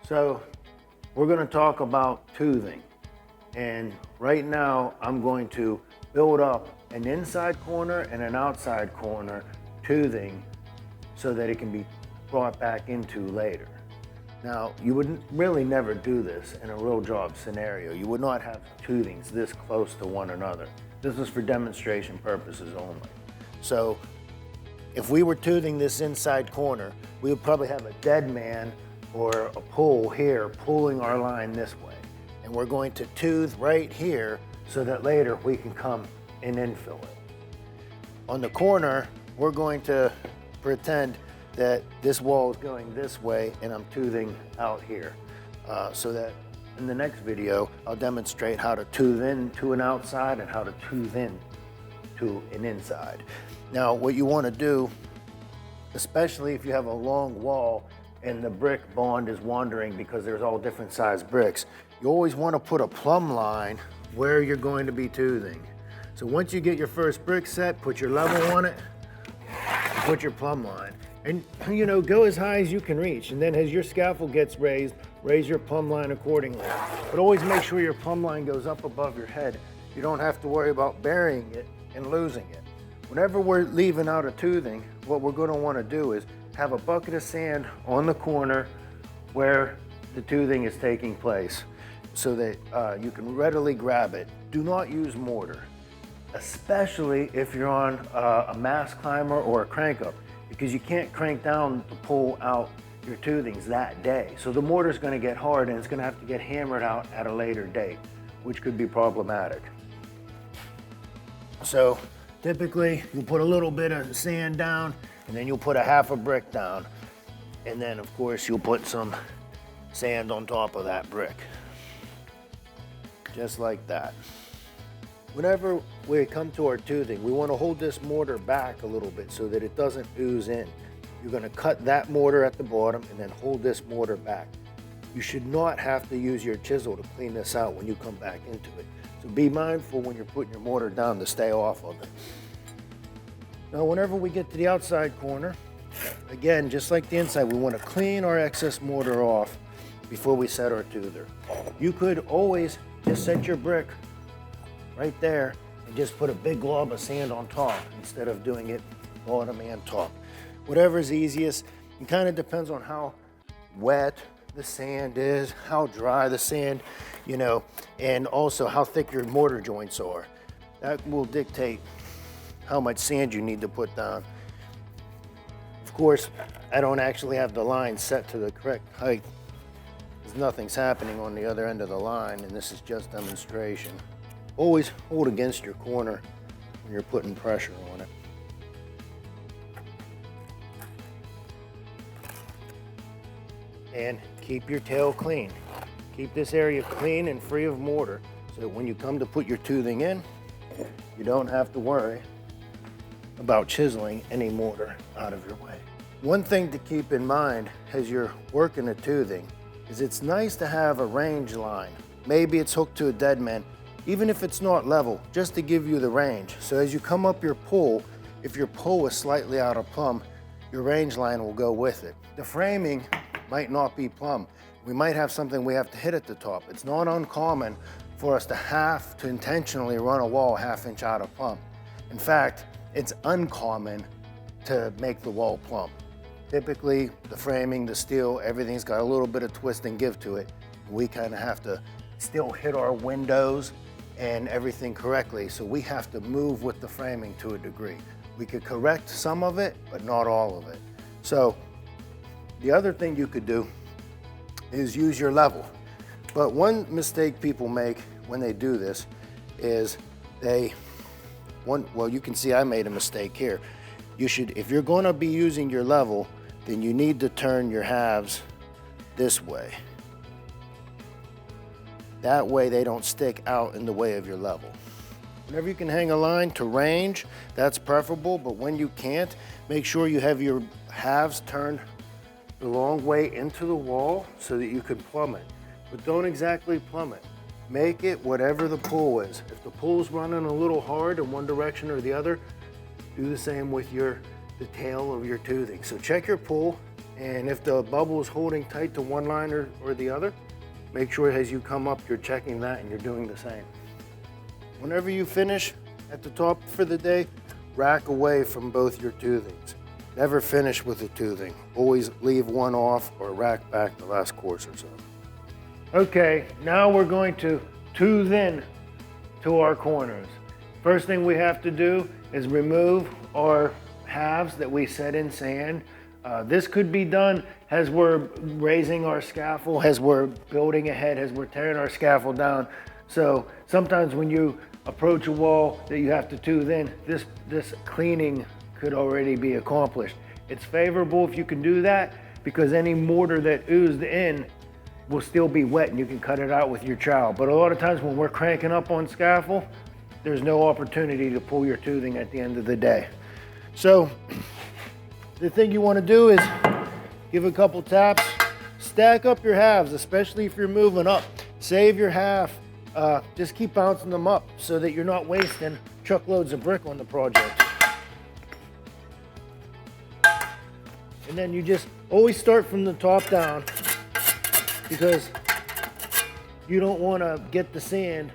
So we're going to talk about toothing, and right now I'm going to build up an inside corner and an outside corner toothing so that it can be brought back into later. Now, you would really never do this in a real job scenario. You would not have toothings this close to one another. This is for demonstration purposes only. So if we were toothing this inside corner, we would probably have a dead man or a pull here pulling our line this way. And we're going to tooth right here so that later we can come and infill it. On the corner, we're going to pretend that this wall is going this way and I'm toothing out here. So that in the next video, I'll demonstrate how to tooth in to an outside and how to tooth in to an inside. Now, what you want to do, especially if you have a long wall and the brick bond is wandering because there's all different size bricks, you always want to put a plumb line where you're going to be toothing. So once you get your first brick set, put your level on it, put your plumb line. And go as high as you can reach. And then as your scaffold gets raised, raise your plumb line accordingly. But always make sure your plumb line goes up above your head. You don't have to worry about burying it and losing it. Whenever we're leaving out a toothing, what we're going to want to do is have a bucket of sand on the corner where the toothing is taking place so that you can readily grab it. Do not use mortar, especially if you're on a mast climber or a crank up, because you can't crank down to pull out your toothings that day. So the mortar is going to get hard and it's going to have to get hammered out at a later date, which could be problematic. So typically you'll put a little bit of sand down and then you'll put a half a brick down. And then of course you'll put some sand on top of that brick. Just like that. Whenever we come to our toothing, we want to hold this mortar back a little bit so that it doesn't ooze in. You're going to cut that mortar at the bottom and then hold this mortar back. You should not have to use your chisel to clean this out when you come back into it. So be mindful when you're putting your mortar down to stay off of it. Now, whenever we get to the outside corner, again, just like the inside, we want to clean our excess mortar off before we set our toother. You could always just set your brick right there and just put a big glob of sand on top instead of doing it bottom and top. Whatever is easiest. It kind of depends on how wet the sand is, how dry the sand, and also how thick your mortar joints are. That will dictate how much sand you need to put down. Of course, I don't actually have the line set to the correct height because nothing's happening on the other end of the line, and this is just demonstration. Always hold against your corner when you're putting pressure on it. And keep your tail clean. Keep this area clean and free of mortar so that when you come to put your toothing in, you don't have to worry about chiseling any mortar out of your way. One thing to keep in mind as you're working a toothing is it's nice to have a range line. Maybe it's hooked to a dead man, even if it's not level, just to give you the range. So as you come up your pull, if your pull is slightly out of plumb, your range line will go with it. The framing might not be plumb. We might have something we have to hit at the top. It's not uncommon for us to have to intentionally run a wall 1/2 inch out of plumb. In fact, it's uncommon to make the wall plumb. Typically, the framing, the steel, everything's got a little bit of twist and give to it. We kind of have to still hit our windows and everything correctly, so we have to move with the framing to a degree. We could correct some of it, but not all of it. So the other thing you could do is use your level. But one mistake people make when they do this is well, you can see I made a mistake here. You should, if you're going to be using your level, then you need to turn your halves this way. That way they don't stick out in the way of your level. Whenever you can hang a line to range, that's preferable, but when you can't, make sure you have your halves turned the long way into the wall so that you can plumb it. But don't exactly plumb it. Make it whatever the pull is. If the pull's running a little hard in one direction or the other, do the same with the tail of your toothing. So check your pull, And if the bubble is holding tight to one line or the other, make sure as you come up, you're checking that and you're doing the same. Whenever you finish at the top for the day, rack away from both your toothings. Never finish with a toothing. Always leave one off or rack back the last course or so. Okay, now we're going to tooth in to our corners. First thing we have to do is remove our halves that we set in sand. This could be done as we're raising our scaffold, as we're building ahead, as we're tearing our scaffold down. So sometimes when you approach a wall that you have to tooth in, this cleaning could already be accomplished. It's favorable if you can do that because any mortar that oozed in will still be wet and you can cut it out with your trowel. But a lot of times when we're cranking up on scaffold, there's no opportunity to pull your toothing at the end of the day. So the thing you want to do is give a couple taps, stack up your halves, especially if you're moving up. Save your half, just keep bouncing them up so that you're not wasting truckloads of brick on the project. And then you just always start from the top down because you don't want to get the sand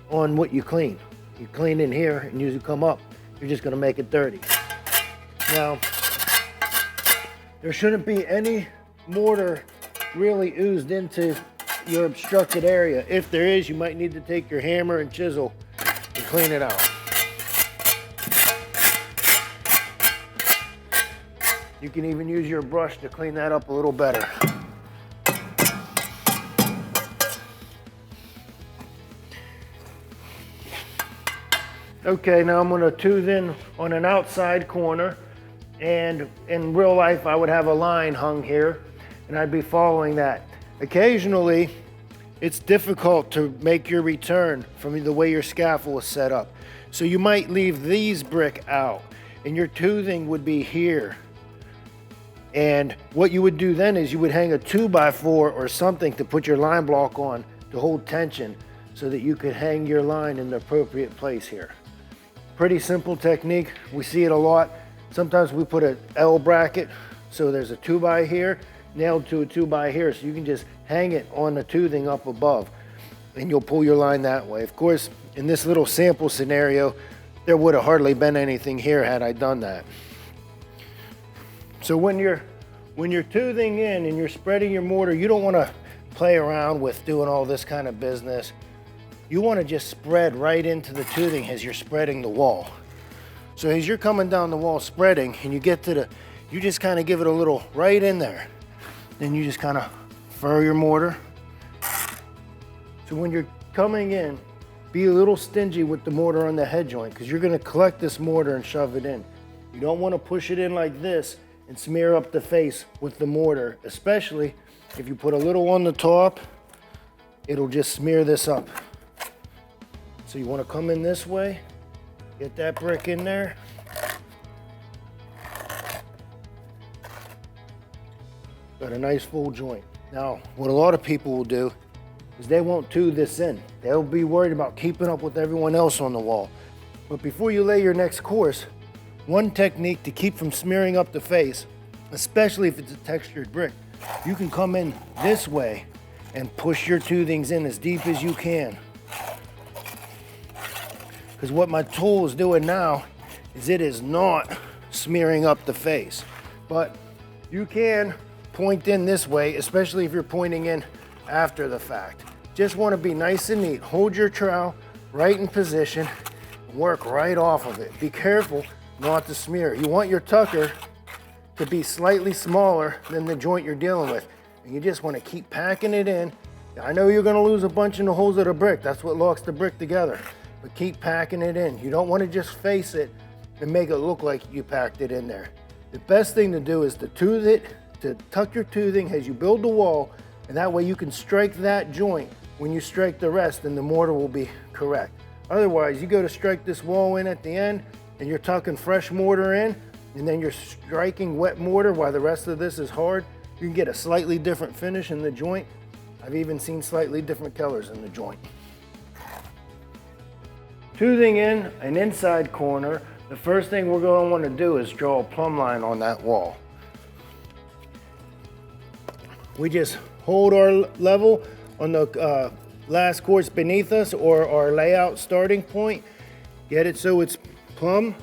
on what you clean. You clean in here and you come up, you're just going to make it dirty. Now, there shouldn't be any mortar really oozed into your obstructed area. If there is, you might need to take your hammer and chisel and clean it out. You can even use your brush to clean that up a little better. Okay, now I'm going to tooth in on an outside corner, and in real life I would have a line hung here and I'd be following that. Occasionally it's difficult to make your return from the way your scaffold is set up. So you might leave these brick out and your toothing would be here. And what you would do then is you would hang a 2x4 or something to put your line block on to hold tension so that you could hang your line in the appropriate place here. Pretty simple technique. We see it a lot. Sometimes we put an L bracket, so there's a 2x here, nailed to a 2x here, so you can just hang it on the toothing up above, and you'll pull your line that way. Of course, in this little sample scenario, there would have hardly been anything here had I done that. So when you're toothing in and you're spreading your mortar, you don't want to play around with doing all this kind of business. You want to just spread right into the toothing as you're spreading the wall. So as you're coming down the wall spreading and you get to you just kind of give it a little right in there. Then you just kind of furrow your mortar. So when you're coming in, be a little stingy with the mortar on the head joint because you're going to collect this mortar and shove it in. You don't want to push it in like this and smear up the face with the mortar, especially if you put a little on the top, it'll just smear this up. So you want to come in this way, get that brick in there. Got a nice full joint. Now, what a lot of people will do is they won't tooth this in. They'll be worried about keeping up with everyone else on the wall. But before you lay your next course, one technique to keep from smearing up the face, especially if it's a textured brick, you can come in this way and push your toothings in as deep as you can. Because what my tool is doing now is it is not smearing up the face. But you can point in this way, especially if you're pointing in after the fact. Just want to be nice and neat. Hold your trowel right in position, work right off of it. Be careful not to smear. You want your tucker to be slightly smaller than the joint you're dealing with. And you just want to keep packing it in. I know you're going to lose a bunch in the holes of the brick. That's what locks the brick together. But keep packing it in. You don't want to just face it and make it look like you packed it in there. The best thing to do is to tooth it, to tuck your toothing as you build the wall, and that way you can strike that joint when you strike the rest and the mortar will be correct. Otherwise, you go to strike this wall in at the end and you're tucking fresh mortar in and then you're striking wet mortar while the rest of this is hard, you can get a slightly different finish in the joint. I've even seen slightly different colors in the joint. Toothing in an inside corner, the first thing we're going to want to do is draw a plumb line on that wall. We just hold our level on the last course beneath us or our layout starting point. Get it so it's plumb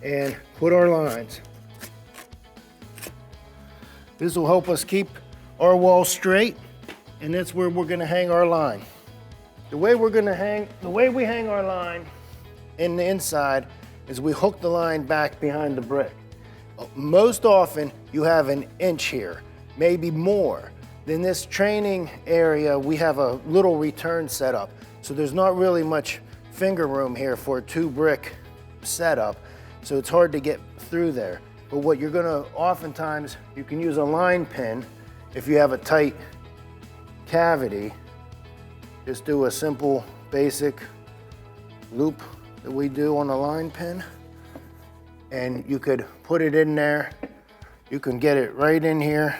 and put our lines. This will help us keep our wall straight, and that's where we're gonna hang our line. The way we hang our line in the inside is we hook the line back behind the brick. Most often you have an inch here, maybe more. In this training area, we have a little return setup, so there's not really much finger room here for a 2-brick setup, so it's hard to get through there. But what you're gonna, oftentimes, you can use a line pin if you have a tight cavity. Just do a simple, basic loop that we do on a line pin, and you could put it in there. You can get it right in here.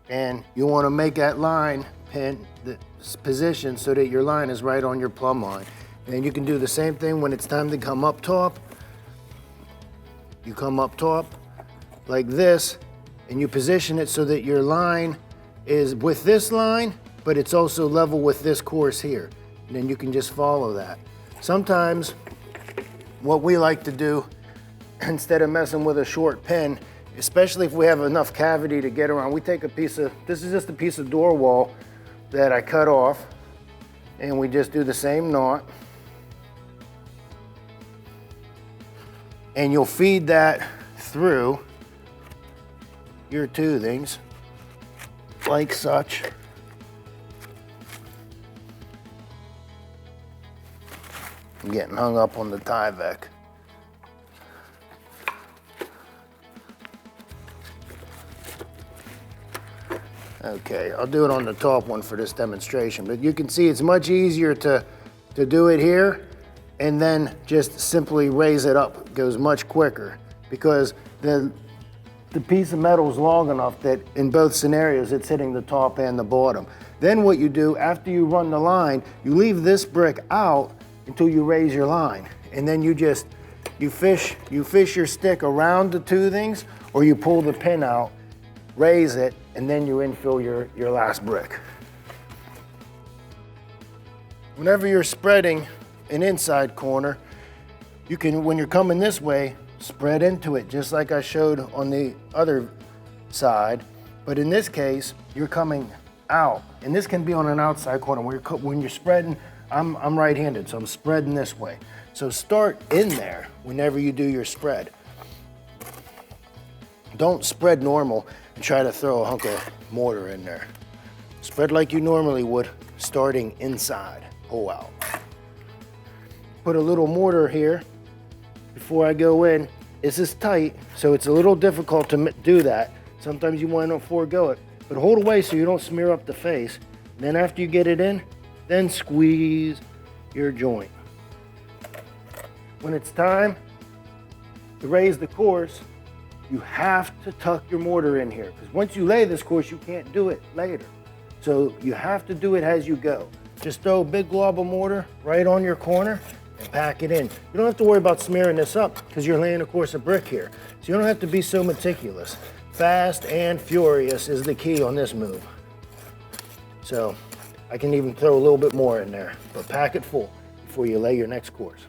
And you want to make that line pin the position so that your line is right on your plumb line. And then you can do the same thing when it's time to come up top. You come up top like this, and you position it so that your line is with this line, but it's also level with this course here. And then you can just follow that. Sometimes what we like to do, instead of messing with a short pin, especially if we have enough cavity to get around, we take a piece of, this is just a piece of door wall that I cut off, and we just do the same knot. And you'll feed that through your toothings, like such. I'm getting hung up on the Tyvek. Okay, I'll do it on the top one for this demonstration, but you can see it's much easier to do it here and then just simply raise it up. It goes much quicker because the piece of metal is long enough that in both scenarios it's hitting the top and the bottom. Then what you do after you run the line, you leave this brick out until you raise your line, and then you fish your stick around the toothings, or you pull the pin out, raise it, and then you infill your last brick. Whenever you're spreading an inside corner, you can, when you're coming this way, spread into it just like I showed on the other side. But in this case, you're coming out, and this can be on an outside corner. When you're spreading, I'm right-handed, so I'm spreading this way. So start in there whenever you do your spread. Don't spread normal and try to throw a hunk of mortar in there. Spread like you normally would, starting inside, pull out. Put a little mortar here before I go in. This is tight, so it's a little difficult to do that. Sometimes you want to forego it, but hold away so you don't smear up the face. Then after you get it in, then squeeze your joint. When it's time to raise the course, you have to tuck your mortar in here, because once you lay this course, you can't do it later. So you have to do it as you go. Just throw a big glob of mortar right on your corner and pack it in. You don't have to worry about smearing this up because you're laying a course of brick here. So you don't have to be so meticulous. Fast and furious is the key on this move. So I can even throw a little bit more in there, but pack it full before you lay your next course.